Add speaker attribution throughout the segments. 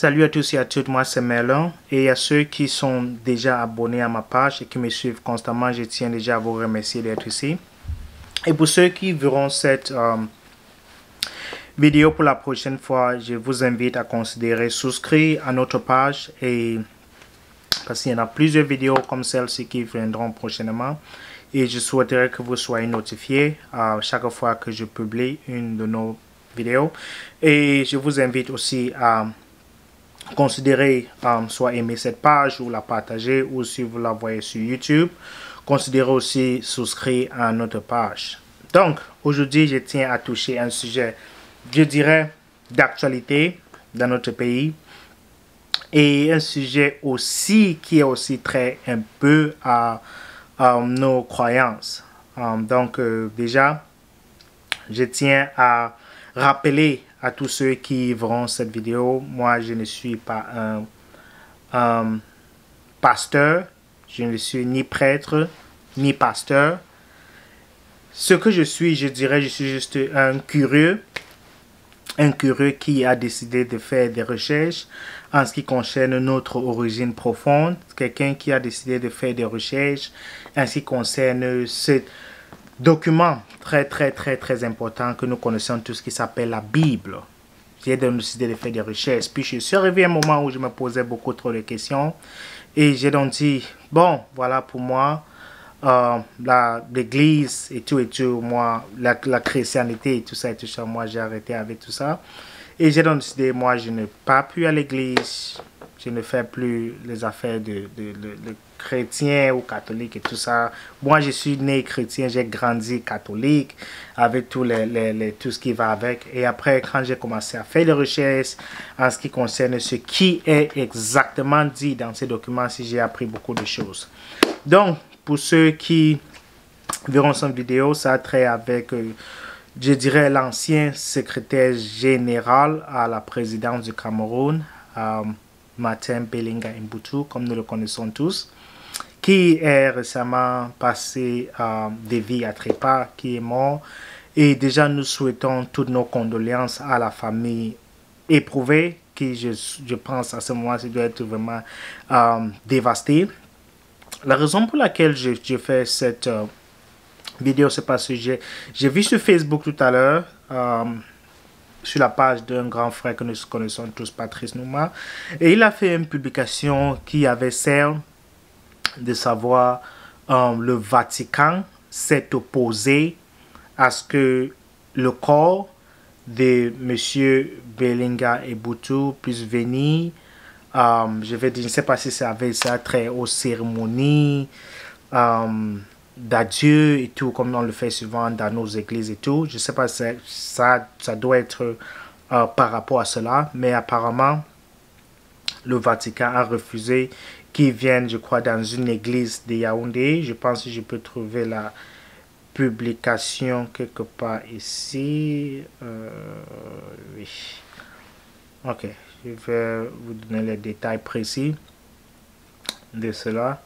Speaker 1: Salut à tous et à toutes, moi c'est Merlin et à ceux qui sont déjà abonnés à ma page et qui me suivent constamment, je tiens déjà à vous remercier d'être ici. Et pour ceux qui verront cette vidéo pour la prochaine fois, je vous invite à considérer souscrire à notre page et parce qu'il y en a plusieurs vidéos comme celle-ci qui viendront prochainement et je souhaiterais que vous soyez notifiés à chaque fois que je publie une de nos vidéos et je vous invite aussi à considérez soit aimer cette page ou la partager, ou si vous la voyez sur YouTube, considérez aussi souscrire à notre page. Donc aujourd'hui je tiens à toucher un sujet, je dirais, d'actualité dans notre pays et un sujet aussi qui est aussi très un peu à nos croyances. Déjà je tiens à rappeler à tous ceux qui verront cette vidéo, moi je ne suis pas un pasteur, je ne suis ni prêtre ni pasteur. Ce que je suis, je dirais, je suis juste un curieux qui a décidé de faire des recherches en ce qui concerne notre origine profonde, quelqu'un qui a décidé de faire des recherches en ce qui concerne ce document très important que nous connaissons tous qui s'appelle la Bible. J'ai décidé de faire des recherches. Puis je suis arrivé à un moment où je me posais beaucoup trop de questions. Et j'ai donc dit, bon, voilà pour moi, l'église et tout, moi, la chrétienté et tout ça, moi j'ai arrêté avec tout ça. Et j'ai donc décidé, moi je ne pars plus à l'église, je ne fais plus les affaires de chrétien ou catholique et tout ça. Moi je suis né chrétien, j'ai grandi catholique avec tout ce qui va avec. Et après quand j'ai commencé à faire des recherches en ce qui concerne ce qui est exactement dit dans ces documents, si j'ai appris beaucoup de choses. Donc pour ceux qui verront cette vidéo, ça a trait avec je dirais l'ancien secrétaire général à la présidence du Cameroun, Martin Belinga Mbutu, comme nous le connaissons tous, qui est récemment passé des vies à trépas, qui est mort. Et déjà, nous souhaitons toutes nos condoléances à la famille éprouvée, qui, je pense, à ce moment-ci doit être vraiment dévastée. La raison pour laquelle je fais cette vidéo, c'est parce que j'ai vu sur Facebook tout à l'heure, sur la page d'un grand frère que nous connaissons tous, Patrice Nouma, et il a fait une publication qui avait celle de savoir le Vatican s'est opposé à ce que le corps de monsieur Belinga Mbutu puisse venir. Je ne sais pas si ça avait ça trait aux cérémonies d'adieu et tout, comme on le fait souvent dans nos églises et tout. Je ne sais pas si ça doit être par rapport à cela, mais apparemment le Vatican a refusé qu'ils viennent, je crois, dans une église de Yaoundé. Je pense que je peux trouver la publication quelque part ici. Oui. Ok, je vais vous donner les détails précis de cela.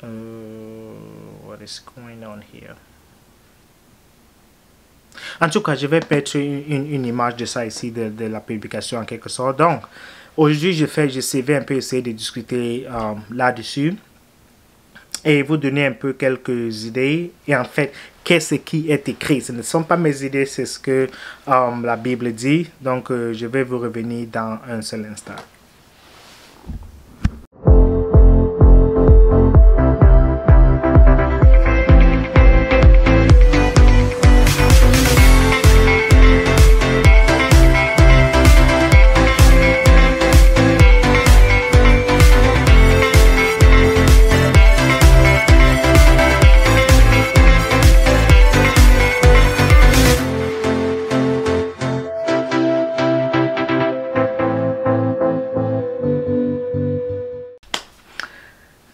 Speaker 1: What is going on here? En tout cas, je vais mettre une image de ça ici, de la publication en quelque sorte. Donc, aujourd'hui, je vais un peu essayer de discuter là-dessus et vous donner un peu quelques idées. Et en fait, qu'est-ce qui est écrit? Ce ne sont pas mes idées, c'est ce que la Bible dit. Donc, je vais vous revenir dans un seul instant.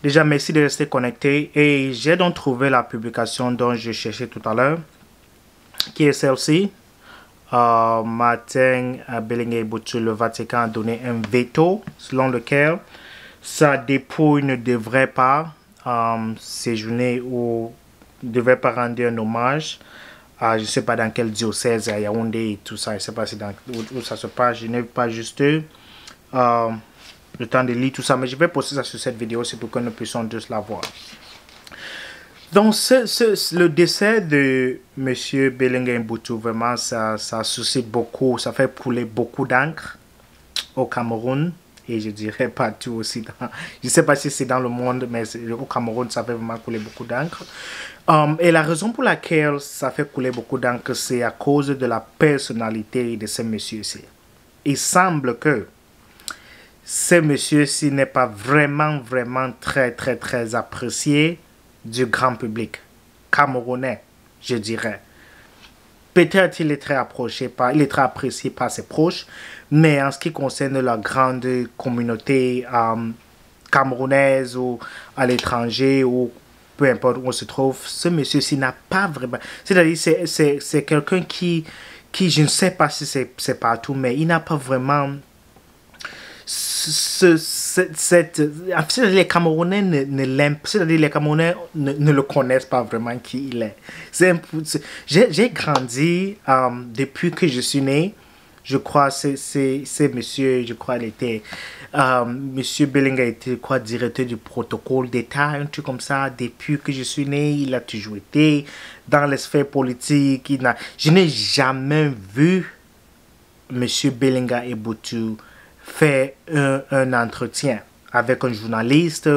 Speaker 1: Déjà, merci de rester connecté et j'ai donc trouvé la publication dont je cherchais tout à l'heure, qui est celle-ci. Martin Belinga Mbutu, le Vatican a donné un veto selon lequel sa dépouille ne devrait pas séjourner ou ne devrait pas rendre un hommage je ne sais pas dans quel diocèse à Yaoundé et tout ça, je ne sais pas si où ça se passe, je n'ai pas juste le temps de lire tout ça, mais je vais poster ça sur cette vidéo, c'est pour que nous puissions tous la voir. Donc, le décès de M. Belenga Mbutu, vraiment, ça suscite beaucoup, ça fait couler beaucoup d'encre au Cameroun. Et je dirais partout aussi. Je ne sais pas si c'est dans le monde, mais au Cameroun, ça fait vraiment couler beaucoup d'encre. Et la raison pour laquelle ça fait couler beaucoup d'encre, c'est à cause de la personnalité de ce monsieur-ci. Il semble que ce monsieur-ci n'est pas vraiment très apprécié du grand public camerounais, je dirais. Peut-être il est très il est très apprécié par ses proches, mais en ce qui concerne la grande communauté camerounaise ou à l'étranger ou peu importe où on se trouve, ce monsieur-ci n'a pas vraiment... C'est-à-dire c'est quelqu'un qui, je ne sais pas si c'est partout, mais il n'a pas vraiment... les Camerounais ne l'aiment, c'est-à-dire les Camerounais ne le connaissent pas vraiment qui il est. J'ai grandi depuis que je suis né. Je crois c'est monsieur, je crois il était monsieur Belenga était quoi, directeur du protocole d'État, un truc comme ça. Depuis que je suis né, il a toujours été dans les sphères politiques. Je n'ai jamais vu monsieur Belenga Mbutu faire un entretien avec un journaliste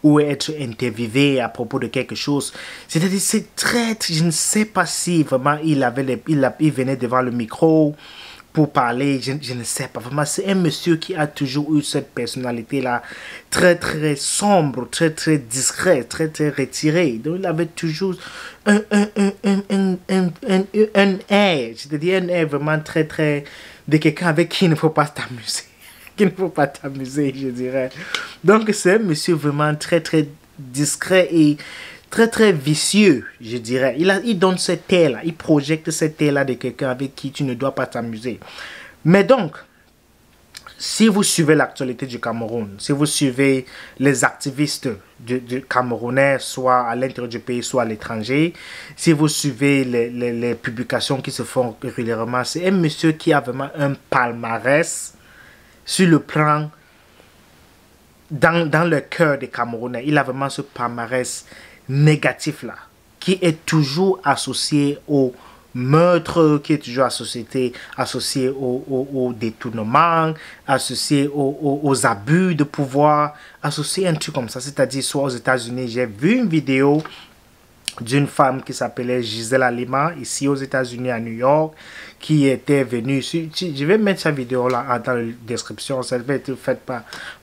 Speaker 1: ou être interviewé à propos de quelque chose. C'est-à-dire, c'est très... Je ne sais pas si vraiment il venait devant le micro pour parler. Je ne sais pas. Vraiment, c'est un monsieur qui a toujours eu cette personnalité-là très sombre, très discret, très retiré. Donc, il avait toujours un air. C'est-à-dire, un air vraiment très... de quelqu'un avec qui il ne faut pas t'amuser. Qu'il ne faut pas t'amuser, je dirais. Donc, c'est un monsieur vraiment très discret et très vicieux, je dirais. Il donne cet air-là, il projette cet air-là de quelqu'un avec qui tu ne dois pas t'amuser. Mais donc, si vous suivez l'actualité du Cameroun, si vous suivez les activistes du Camerounais, soit à l'intérieur du pays, soit à l'étranger, si vous suivez les publications qui se font régulièrement, c'est un monsieur qui a vraiment un palmarès sur le plan, dans le cœur des Camerounais. Il a vraiment ce palmarès négatif-là, qui est toujours associé au meurtre, qui est toujours associé au détournement, associé aux abus de pouvoir, associé à un truc comme ça. C'est-à-dire, soit aux États-Unis, j'ai vu une vidéo d'une femme qui s'appelait Gisèle Halima, ici aux États-Unis, à New York, qui était venue. Je vais mettre sa vidéo là dans la description. Ça va être fait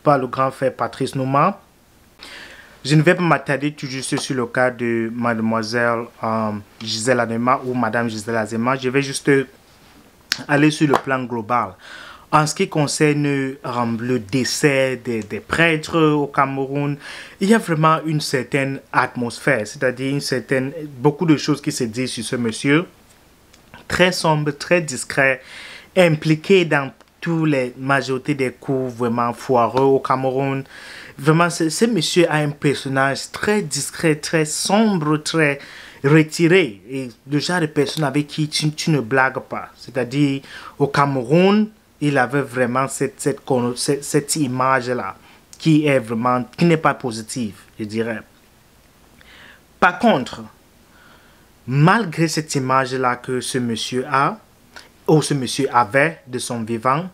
Speaker 1: par le grand frère Patrice Nouma. Je ne vais pas m'attarder tout juste sur le cas de mademoiselle Gisèle Halima ou madame Gisèle Halima. Je vais juste aller sur le plan global. En ce qui concerne le décès des prêtres au Cameroun, il y a vraiment une certaine atmosphère, c'est-à-dire beaucoup de choses qui se disent sur ce monsieur, très sombre, très discret, impliqué dans toutes les majorités des coups vraiment foireux au Cameroun. Vraiment, ce monsieur a un personnage très discret, très sombre, très retiré, et le genre de personne avec qui tu ne blagues pas. C'est-à-dire, au Cameroun, il avait vraiment cette image-là qui n'est pas positive, je dirais. Par contre, malgré cette image-là que ce monsieur a, ou ce monsieur avait de son vivant,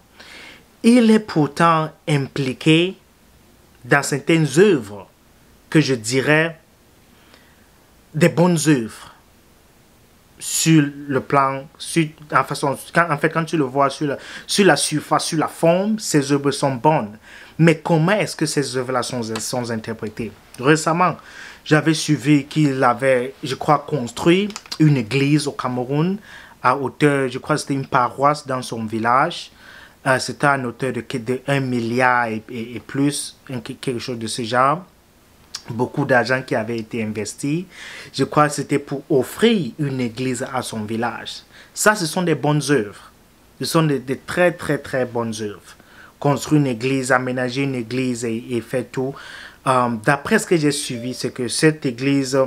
Speaker 1: il est pourtant impliqué dans certaines œuvres que je dirais des bonnes œuvres. Sur le plan, quand tu le vois sur la surface, sur la forme, ces œuvres sont bonnes. Mais comment est-ce que ces œuvres-là sont interprétées? Récemment, j'avais suivi qu'il avait, je crois, construit une église au Cameroun à hauteur, je crois que c'était une paroisse dans son village. C'était à une hauteur de 1 milliard et plus, quelque chose de ce genre. Beaucoup d'argent qui avait été investi. Je crois que c'était pour offrir une église à son village. Ça, ce sont des bonnes œuvres. Ce sont des très bonnes œuvres. Construire une église, aménager une église et faire tout. D'après ce que j'ai suivi, c'est que cette église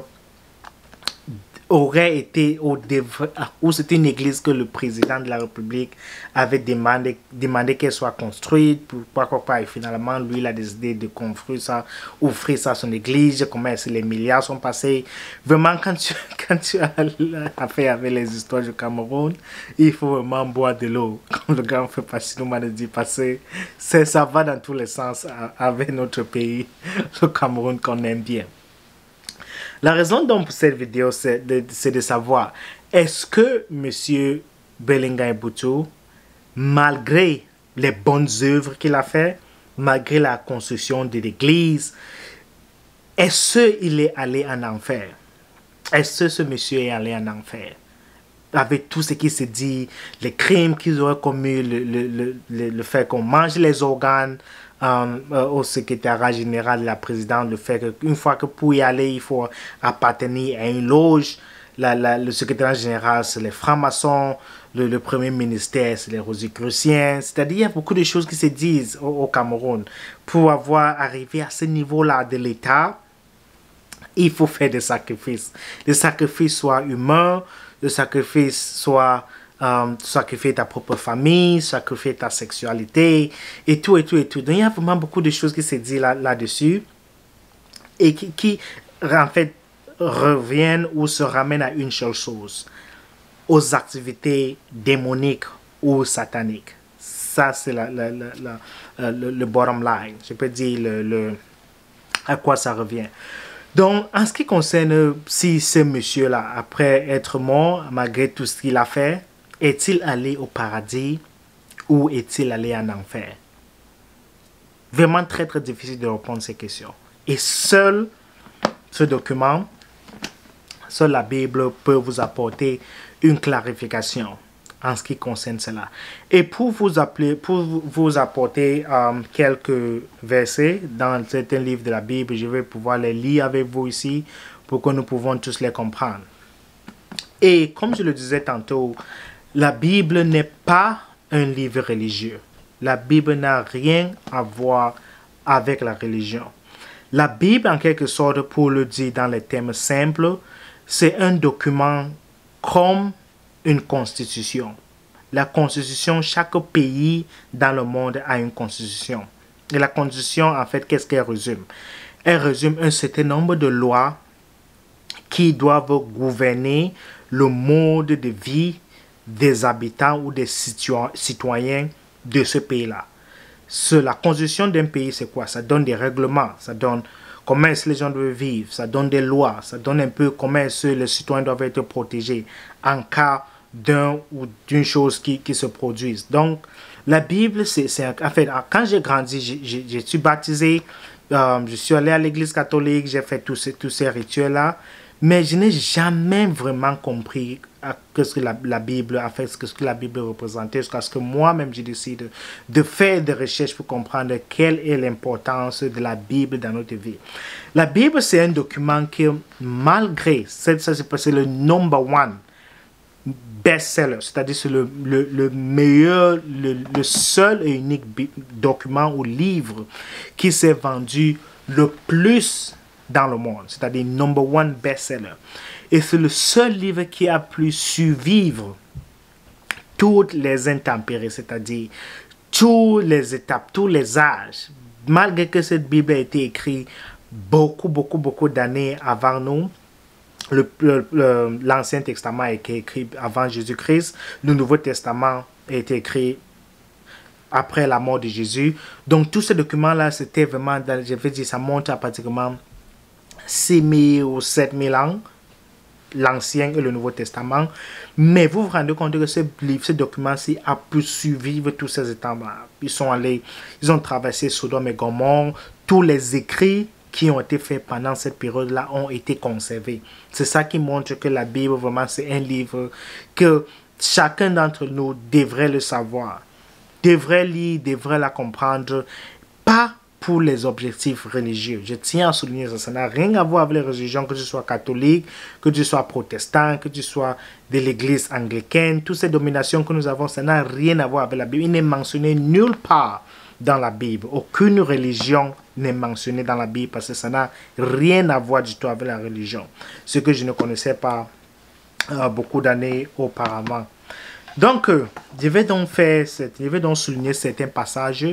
Speaker 1: aurait été ou c'était une église que le président de la République avait demandé qu'elle soit construite, pourquoi pas, et finalement lui il a décidé de construire ça, offrir ça à son église, comment est-ce que les milliards sont passés. Vraiment, quand tu as affaire avec les histoires du Cameroun, il faut vraiment boire de l'eau, comme le grand frère Pachino m'a dit, parce que ça va dans tous les sens avec notre pays, le Cameroun qu'on aime bien. La raison donc pour cette vidéo, c'est de savoir, est-ce que M. Bellingham Boutou, malgré les bonnes œuvres qu'il a fait, malgré la construction de l'église, est-ce qu'il est allé en enfer? Est-ce que ce monsieur est allé en enfer? Avec tout ce qui se dit, les crimes qu'ils auraient commis, le fait qu'on mange les organes, au secrétariat général de la présidente, le fait qu'une fois que pour y aller, il faut appartenir à une loge. Le secrétariat général, c'est les francs-maçons. Le premier ministère, c'est les rosicruciens. C'est-à-dire, il y a beaucoup de choses qui se disent au Cameroun. Pour avoir arrivé à ce niveau-là de l'État, il faut faire des sacrifices. Des sacrifices soit humains, des sacrifices soit sacrifier ta propre famille, sacrifier ta sexualité, et tout, et tout, et tout. Donc, il y a vraiment beaucoup de choses qui se disent là-dessus, et qui, en fait, reviennent ou se ramènent à une seule chose, aux activités démoniques ou sataniques. Ça, c'est le bottom line. Je peux dire à quoi ça revient. Donc, en ce qui concerne si ce monsieur-là, après être mort, malgré tout ce qu'il a fait, est-il allé au paradis ou est-il allé en enfer? Vraiment très très difficile de répondre à ces questions. Et seul ce document, seule la Bible peut vous apporter une clarification en ce qui concerne cela. Et pour vous apporter quelques versets dans certains livres de la Bible, je vais pouvoir les lire avec vous ici pour que nous pouvons tous les comprendre. Et comme je le disais tantôt, la Bible n'est pas un livre religieux. La Bible n'a rien à voir avec la religion. La Bible, en quelque sorte, pour le dire dans les termes simples, c'est un document comme une constitution. La constitution, chaque pays dans le monde a une constitution. Et la constitution, en fait, qu'est-ce qu'elle résume? Elle résume un certain nombre de lois qui doivent gouverner le mode de vie des habitants ou des citoyens de ce pays-là. La constitution d'un pays, c'est quoi? Ça donne des règlements, ça donne comment est-ce que les gens doivent vivre, ça donne des lois, ça donne un peu comment est-ce que les citoyens doivent être protégés en cas d'un ou d'une chose qui se produise. Donc, la Bible, c'est en fait, quand j'ai grandi, je suis baptisé, je suis allé à l'église catholique, j'ai fait tous ces rituels-là, mais je n'ai jamais vraiment compris ce que la Bible, en fait, ce que la Bible représentait, jusqu'à ce que moi-même, j'ai décidé de faire des recherches pour comprendre quelle est l'importance de la Bible dans notre vie. La Bible, c'est un document qui, malgré, ça c'est passé le number one best-seller, c'est-à-dire c'est le meilleur, le seul et unique document ou livre qui s'est vendu le plus dans le monde, c'est-à-dire number one best-seller. Et c'est le seul livre qui a pu survivre toutes les intempéries, c'est-à-dire toutes les étapes, tous les âges. Malgré que cette Bible a été écrite beaucoup d'années avant nous, l'Ancien Testament a été écrit avant Jésus-Christ, le Nouveau Testament a été écrit après la mort de Jésus. Donc, tous ces documents-là, c'était vraiment, je vais dire, ça monte à pratiquement 6 000 ou 7 000 ans, l'Ancien et le Nouveau Testament. Mais vous vous rendez compte que ce document-ci a pu survivre tous ces états-là. Ils ont traversé Sodome et Gomorrhe, tous les écrits qui ont été faits pendant cette période-là ont été conservés. C'est ça qui montre que la Bible, vraiment, c'est un livre que chacun d'entre nous devrait le savoir, devrait lire, devrait la comprendre, pas pour les objectifs religieux. Je tiens à souligner ça. Ça n'a rien à voir avec les religions, que tu sois catholique, que tu sois protestant, que tu sois de l'église anglicaine. Toutes ces dominations que nous avons, ça n'a rien à voir avec la Bible. Il n'est mentionné nulle part dans la Bible. Aucune religion n'est mentionnée dans la Bible parce que ça n'a rien à voir du tout avec la religion. Ce que je ne connaissais pas beaucoup d'années auparavant. Donc, je vais donc souligner certains passages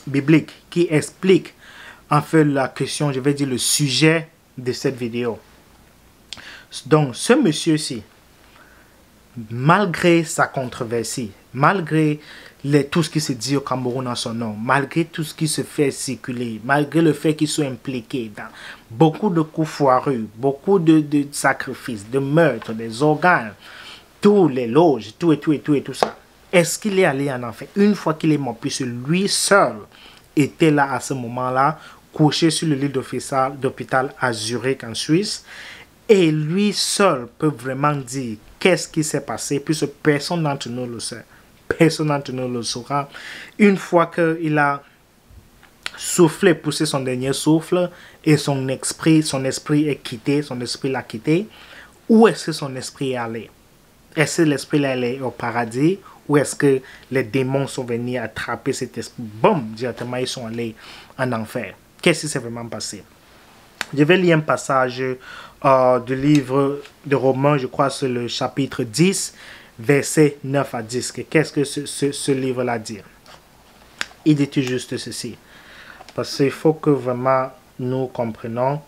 Speaker 1: bibliques qui expliquent en fait la question, je vais dire le sujet de cette vidéo. Donc, ce monsieur-ci, malgré sa controversie, malgré tout ce qui se dit au Cameroun en son nom, malgré tout ce qui se fait circuler, malgré le fait qu'il soit impliqué dans beaucoup de coups foireux, beaucoup de sacrifices, de meurtres, des organes, tous les loges, tout ça. Est-ce qu'il est allé en enfer? Une fois qu'il est mort, puisque lui seul était là à ce moment-là, couché sur le lit d'hôpital à Zurich en Suisse, et lui seul peut vraiment dire qu'est-ce qui s'est passé, puisque personne d'entre nous le sait. Personne d'entre nous le saura. Une fois qu'il a soufflé, poussé son dernier souffle, et son esprit est quitté, son esprit l'a quitté, où est-ce que son esprit est allé? Est-ce que l'esprit est allé au paradis, ou est-ce que les démons sont venus attraper cet esprit? Boum, directement ils sont allés en enfer. Qu'est-ce qui s'est vraiment passé? Je vais lire un passage du livre de Romains, je crois c'est le chapitre 10, versets 9 à 10. Qu'est-ce que ce livre-là dit? Il dit tout juste ceci. Parce qu'il faut que vraiment nous comprenions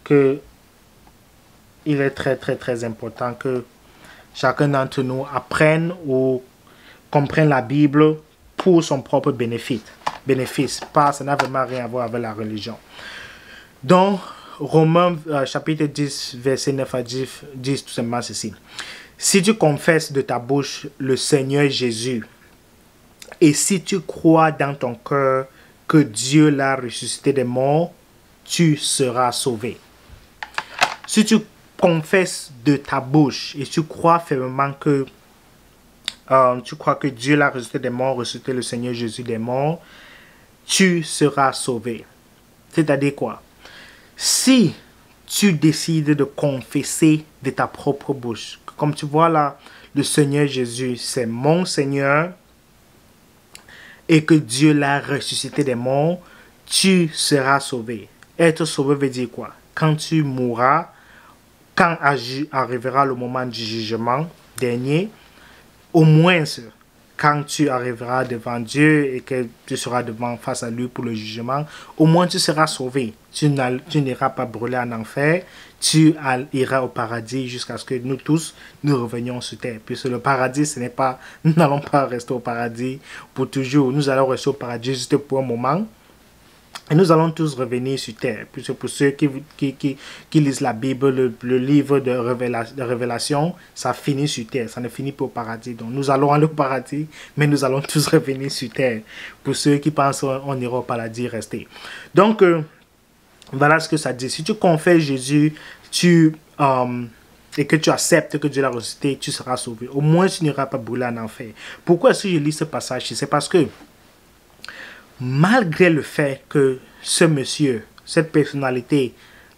Speaker 1: que il est très très très important que chacun d'entre nous apprenne ou comprenne la Bible pour son propre bénéfice. Ça n'a vraiment rien à voir avec la religion. Donc, Romains chapitre 10, verset 9 à 10, dit tout simplement ceci. Si tu confesses de ta bouche le Seigneur Jésus, et si tu crois dans ton cœur que Dieu l'a ressuscité des morts, tu seras sauvé. Si tu confesses de ta bouche et tu crois fermement que Dieu l'a ressuscité des morts, ressuscité le Seigneur Jésus des morts, tu seras sauvé. C'est-à-dire quoi? Si tu décides de confesser de ta propre bouche, comme tu vois là, le Seigneur Jésus, c'est mon Seigneur, et que Dieu l'a ressuscité des morts, tu seras sauvé. Être sauvé veut dire quoi? Quand tu mourras, quand arrivera le moment du jugement dernier, au moins quand tu arriveras devant Dieu et que tu seras face à lui pour le jugement, au moins tu seras sauvé. Tu n'iras pas brûler en enfer, tu iras au paradis jusqu'à ce que nous tous, nous revenions sur terre. Puisque le paradis, ce n'est pas, nous n'allons pas rester au paradis pour toujours. Nous allons rester au paradis juste pour un moment. Et nous allons tous revenir sur terre. Puisque pour ceux qui lisent la Bible, le livre de révélation, ça finit sur terre. Ça ne finit pas au paradis. Donc nous allons aller au paradis, mais nous allons tous revenir sur terre. Pour ceux qui pensent qu'on ira au paradis, rester. Donc, voilà ce que ça dit. Si tu confesses Jésus, et que tu acceptes que Dieu l'a ressuscité, tu seras sauvé. Au moins, tu n'iras pas brûler en enfer. Pourquoi est-ce que je lis ce passage? C'est parce que malgré le fait que ce monsieur, cette personnalité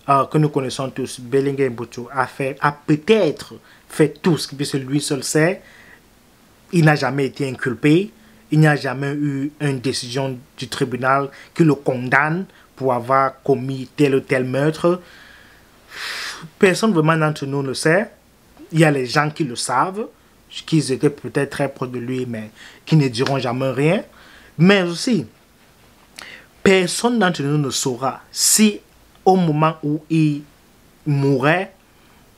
Speaker 1: que nous connaissons tous, Bellinguer Mbutu, a peut-être fait tout ce que lui seul sait, il n'a jamais été inculpé, il n'y a jamais eu une décision du tribunal qui le condamne pour avoir commis tel ou tel meurtre. Personne vraiment d'entre nous ne sait. Il y a les gens qui le savent, qui étaient peut-être très proches de lui, mais qui ne diront jamais rien. Mais aussi, personne d'entre nous ne saura si au moment où il mourait,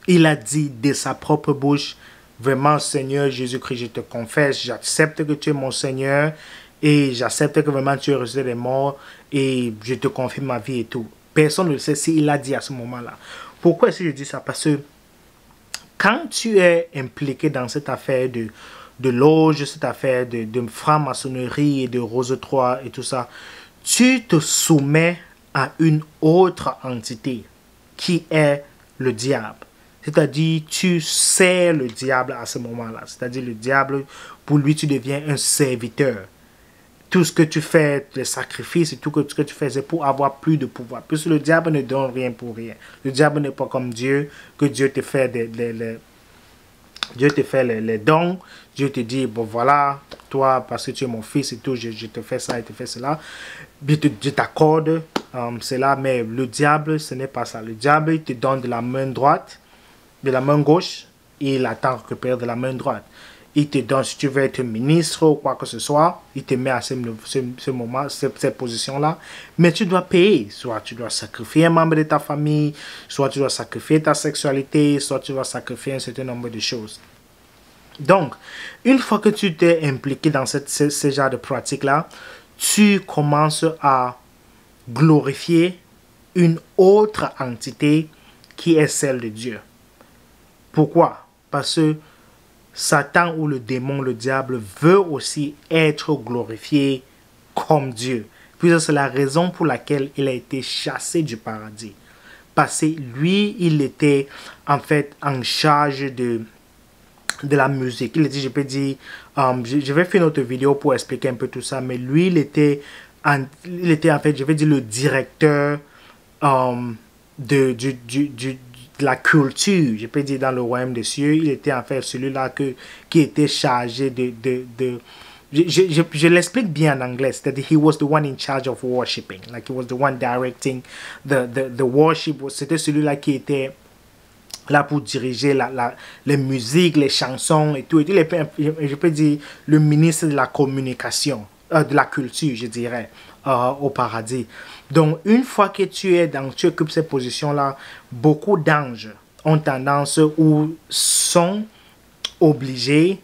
Speaker 1: il a dit de sa propre bouche, vraiment Seigneur Jésus-Christ, je te confesse, j'accepte que tu es mon Seigneur et j'accepte que vraiment tu es ressuscité des morts et je te confie ma vie et tout. Personne ne sait s'il a dit à ce moment-là. Pourquoi est-ce que je dis ça? Parce que quand tu es impliqué dans cette affaire de loge, cette affaire de franc-maçonnerie et de Rose 3 et tout ça, tu te soumets à une autre entité qui est le diable. C'est-à-dire, tu sers le diable à ce moment-là. C'est-à-dire, le diable, pour lui, tu deviens un serviteur. Tout ce que tu fais, les sacrifices et tout ce que tu fais, c'est pour avoir plus de pouvoir. Puisque le diable ne donne rien pour rien. Le diable n'est pas comme Dieu, que Dieu te fait Dieu te fait les dons. Dieu te dit, bon voilà, toi, parce que tu es mon fils et tout, je te fais ça et te fais cela. Je t'accorde cela, mais le diable, ce n'est pas ça. Le diable, il te donne de la main droite, de la main gauche, il attend récupérer de la main droite. Il te donne, si tu veux être ministre ou quoi que ce soit, il te met à ce moment, cette position-là. Mais tu dois payer. Soit tu dois sacrifier un membre de ta famille, soit tu dois sacrifier ta sexualité, soit tu dois sacrifier un certain nombre de choses. Donc, une fois que tu t'es impliqué dans ce genre de pratique-là, tu commences à glorifier une autre entité qui est celle de Dieu. Pourquoi? Parce que Satan ou le démon, le diable, veut aussi être glorifié comme Dieu. Puis c'est la raison pour laquelle il a été chassé du paradis. Parce que lui, il était en fait en charge de la musique. Il était, je peux dire, je vais faire une autre vidéo pour expliquer un peu tout ça, mais lui, il était en fait, je vais dire, le directeur de la culture, je peux dire, dans le royaume des cieux. Il était en fait celui-là qui était chargé je l'explique bien en anglais, c'est-à-dire he was the one in charge of worshiping, like he was the one directing the worship. C'était celui-là qui était là pour diriger les musiques, les chansons et tout. Je peux dire le ministre de la communication, de la culture, je dirais, au paradis. Donc, une fois que tu occupes cette position-là, beaucoup d'anges ont tendance ou sont obligés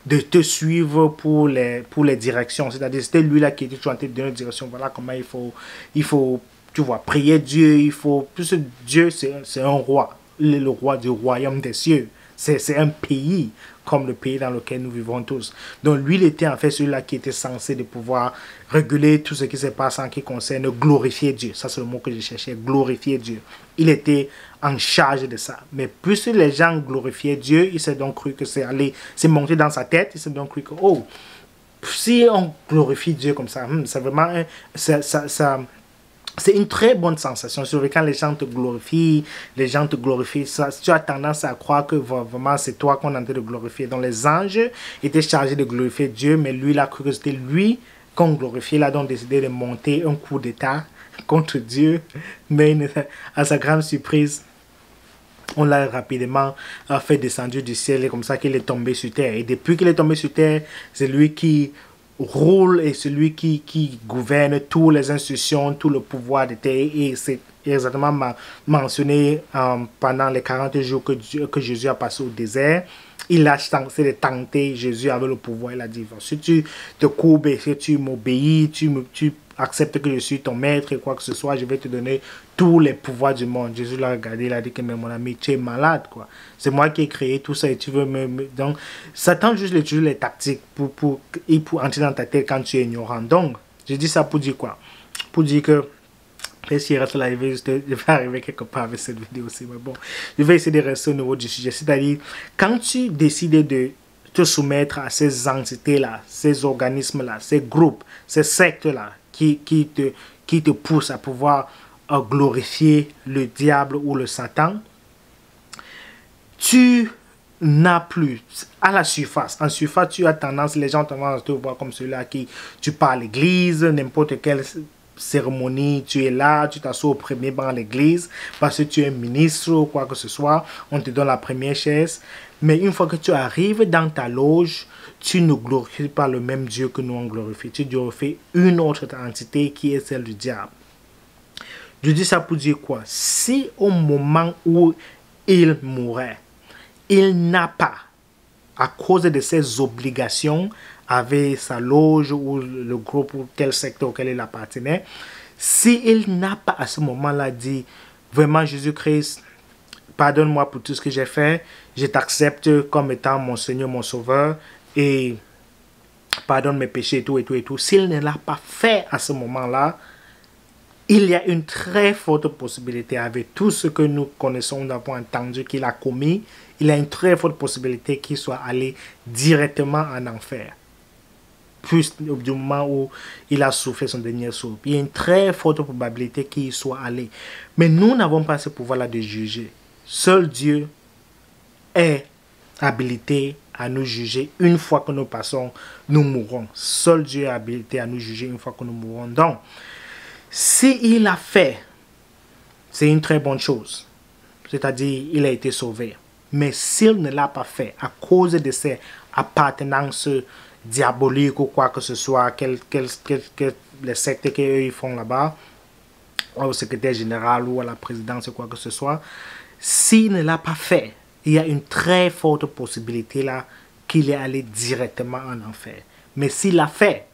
Speaker 1: de te suivre pour les directions. C'est-à-dire, c'était lui-là qui était toujours en train de donner une direction. Voilà comment il faut, tu vois, prier Dieu. Plus Dieu, c'est un roi. Le roi du royaume des cieux. C'est un pays comme le pays dans lequel nous vivons tous. Donc lui, il était en fait celui-là qui était censé de pouvoir réguler tout ce qui se passe en qui concerne glorifier Dieu. Ça, c'est le mot que je cherchais, glorifier Dieu. Il était en charge de ça. Mais plus les gens glorifiaient Dieu, il s'est donc cru que c'est monté dans sa tête, il s'est donc cru que, oh, si on glorifie Dieu comme ça, c'est vraiment, c'est une très bonne sensation. Surtout quand les gens te glorifient, ça, tu as tendance à croire que vraiment c'est toi qu'on est en train de glorifier. Donc les anges étaient chargés de glorifier Dieu, mais lui, il a cru que c'était lui qu'on glorifiait. Il a donc décidé de monter un coup d'état contre Dieu. Mais à sa grande surprise, on l'a rapidement fait descendre du ciel et comme ça qu'il est tombé sur terre. Et depuis qu'il est tombé sur terre, c'est lui qui roule et celui qui gouverne toutes les institutions, tout le pouvoir de terre. Et c'est exactement mentionné pendant les 40 jours que Jésus a passé au désert. Il a tenté de tenter Jésus avec le pouvoir. Il a dit, si tu te courbes et si tu m'obéis, tu acceptes que je suis ton maître et quoi que ce soit, je vais te donner tous les pouvoirs du monde. Jésus l'a regardé, il a dit que mais mon ami, tu es malade, quoi. C'est moi qui ai créé tout ça et tu veux Donc, Satan juste utilise les tactiques pour entrer dans ta tête quand tu es ignorant. Donc, je dis ça pour dire quoi? Pour dire que si il reste là, je vais arriver quelque part avec cette vidéo aussi. Mais bon, je vais essayer de rester au niveau du sujet. C'est-à-dire, quand tu décides de te soumettre à ces entités-là, ces organismes-là, ces groupes, ces sectes-là, qui te poussent à pouvoir glorifier le diable ou le Satan, tu n'as plus à la surface. En surface, tu as tendance, les gens ont tendance à te voir comme celui-là qui tu pars à l'église, n'importe quelle cérémonie, tu es là, tu t'assois au premier banc à l'église parce que tu es ministre ou quoi que ce soit, on te donne la première chaise. Mais une fois que tu arrives dans ta loge, tu ne glorifies pas le même Dieu que nous on glorifie. Tu glorifies une autre entité qui est celle du diable. Je dis ça pour dire quoi? Si au moment où il mourait, il n'a pas, à cause de ses obligations avec sa loge ou le groupe ou tel secteur auquel il appartenait, s'il n'a pas à ce moment-là dit, vraiment Jésus-Christ, pardonne-moi pour tout ce que j'ai fait, je t'accepte comme étant mon Seigneur, mon Sauveur, et pardonne mes péchés et tout, et tout, et tout. S'il ne l'a pas fait à ce moment-là, il y a une très forte possibilité, avec tout ce que nous connaissons, nous avons entendu qu'il a commis, il y a une très forte possibilité qu'il soit allé directement en enfer. Plus du moment où il a souffert son dernier souffle. Il y a une très forte probabilité qu'il y soit allé. Mais nous n'avons pas ce pouvoir-là de juger. Seul Dieu est habilité à nous juger une fois que nous passons, nous mourrons. Seul Dieu est habilité à nous juger une fois que nous mourrons. Donc, s'il a fait, c'est une très bonne chose. C'est-à-dire, il a été sauvé. Mais s'il ne l'a pas fait, à cause de ses appartenances diaboliques ou quoi que ce soit, les sectes qu'ils font là-bas, au secrétaire général ou à la présidence ou quoi que ce soit, s'il ne l'a pas fait, il y a une très forte possibilité là qu'il est allé directement en enfer. Mais s'il l'a fait,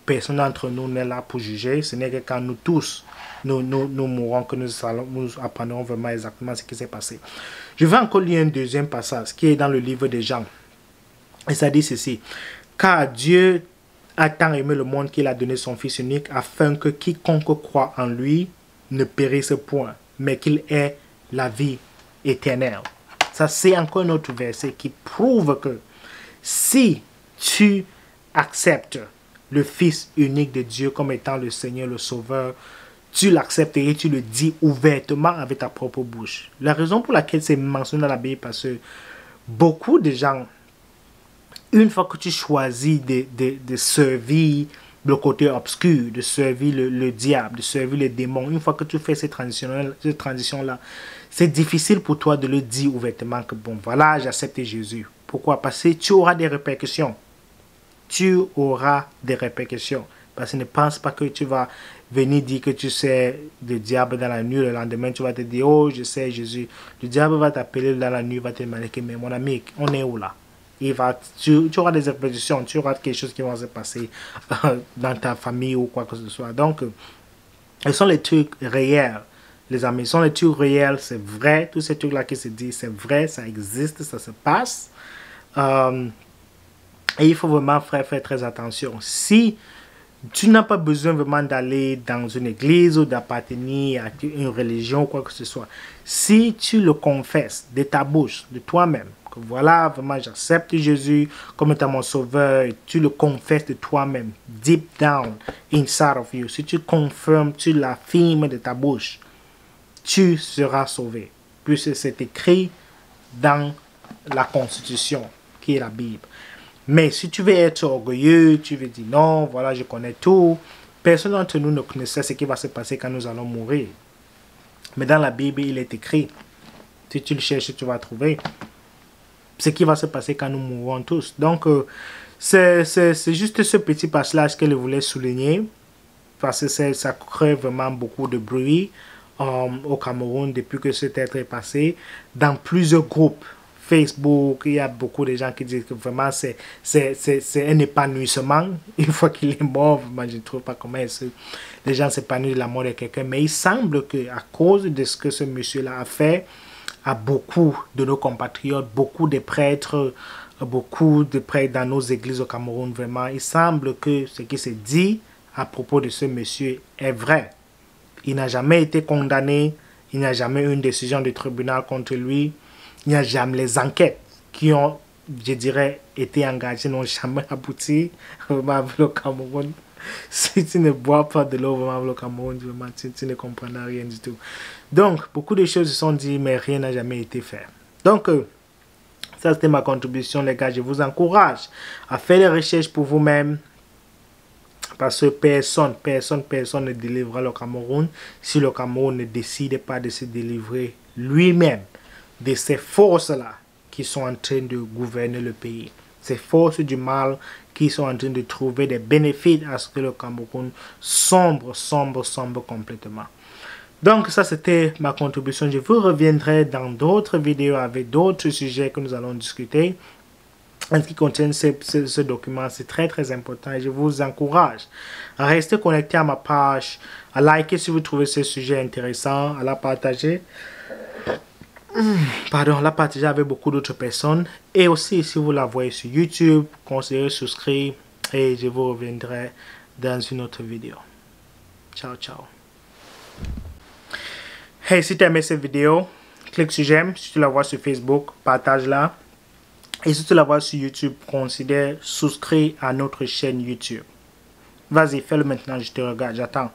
Speaker 1: personne d'entre nous n'est là pour juger. Ce n'est que quand nous tous, nous mourrons que nous apprendrons vraiment exactement ce qui s'est passé. Je vais encore lire un deuxième passage qui est dans le livre de Jean. Et ça dit ceci. Car Dieu a tant aimé le monde qu'il a donné son Fils unique afin que quiconque croit en lui ne périsse point, mais qu'il ait la vie éternelle. Ça, c'est encore un autre verset qui prouve que si tu acceptes le Fils unique de Dieu comme étant le Seigneur, le Sauveur, tu l'acceptes et tu le dis ouvertement avec ta propre bouche. La raison pour laquelle c'est mentionné dans la Bible, parce que beaucoup de gens, une fois que tu choisis de servir le côté obscur, de servir le diable, de servir les démons, une fois que tu fais cette transition-là, c'est difficile pour toi de le dire ouvertement que bon, voilà, j'accepte Jésus. Pourquoi? Parce que tu auras des répercussions. Tu auras des répercussions. Parce que ne pense pas que tu vas venir dire que tu sais le diable dans la nuit, le lendemain tu vas te dire, oh, je sais Jésus. Le diable va t'appeler dans la nuit, va te demander, mais mon ami, on est où là? Tu auras des répercussions, tu auras quelque chose qui va se passer dans ta famille ou quoi que ce soit. Donc, ce sont les trucs réels, les amis. Ce sont les trucs réels, c'est vrai. Tous ces trucs-là qui se disent, c'est vrai, ça existe, ça se passe. Et il faut vraiment faire très attention. Si tu n'as pas besoin vraiment d'aller dans une église ou d'appartenir à une religion ou quoi que ce soit, si tu le confesses de ta bouche, de toi-même, que voilà, vraiment j'accepte Jésus comme étant mon sauveur, et tu le confesses de toi-même, deep down, inside of you, si tu confirmes, tu l'affirmes de ta bouche, tu seras sauvé. Puisque c'est écrit dans la Constitution, qui est la Bible. Mais si tu veux être orgueilleux, tu veux dire non, voilà, je connais tout. Personne d'entre nous ne connaissait ce qui va se passer quand nous allons mourir. Mais dans la Bible, il est écrit. Si tu le cherches, tu vas trouver ce qui va se passer quand nous mourrons tous. Donc, c'est juste ce petit passage que je voulais souligner. Parce que ça crée vraiment beaucoup de bruit au Cameroun depuis que cet être est passé. Dans plusieurs groupes. Facebook, il y a beaucoup de gens qui disent que vraiment c'est un épanouissement. Une fois qu'il est mort, moi, je ne trouve pas comment les gens s'épanouissent de la mort de quelqu'un. Mais il semble qu'à cause de ce que ce monsieur-là a fait à beaucoup de nos compatriotes, beaucoup de prêtres dans nos églises au Cameroun, vraiment, il semble que ce qui se dit à propos de ce monsieur est vrai. Il n'a jamais été condamné, il n'y a jamais eu une décision du tribunal contre lui. Il n'y a jamais les enquêtes qui ont, je dirais, été engagées, n'ont jamais abouti avec le Cameroun. Si tu ne bois pas de l'eau vraiment avec le Cameroun, vraiment, tu ne comprendras rien du tout. Donc, beaucoup de choses se sont dites, mais rien n'a jamais été fait. Donc, ça c'était ma contribution, les gars. Je vous encourage à faire des recherches pour vous-même. Parce que personne ne délivrera le Cameroun si le Cameroun ne décide pas de se délivrer lui-même de ces forces-là qui sont en train de gouverner le pays. Ces forces du mal qui sont en train de trouver des bénéfices à ce que le Cameroun sombre complètement. Donc ça c'était ma contribution. Je vous reviendrai dans d'autres vidéos avec d'autres sujets que nous allons discuter. En ce qui concerne ce document, c'est très important et je vous encourage à rester connecté à ma page, à liker si vous trouvez ce sujet intéressant, à la partager. La partager avec beaucoup d'autres personnes. Et aussi, si vous la voyez sur YouTube, considérez souscrire et je vous reviendrai dans une autre vidéo. Ciao. Hey, si tu as aimé cette vidéo, clique sur j'aime. Si tu la vois sur Facebook, partage-la. Et si tu la vois sur YouTube, considère souscrire à notre chaîne YouTube. Vas-y, fais-le maintenant, je te regarde, j'attends.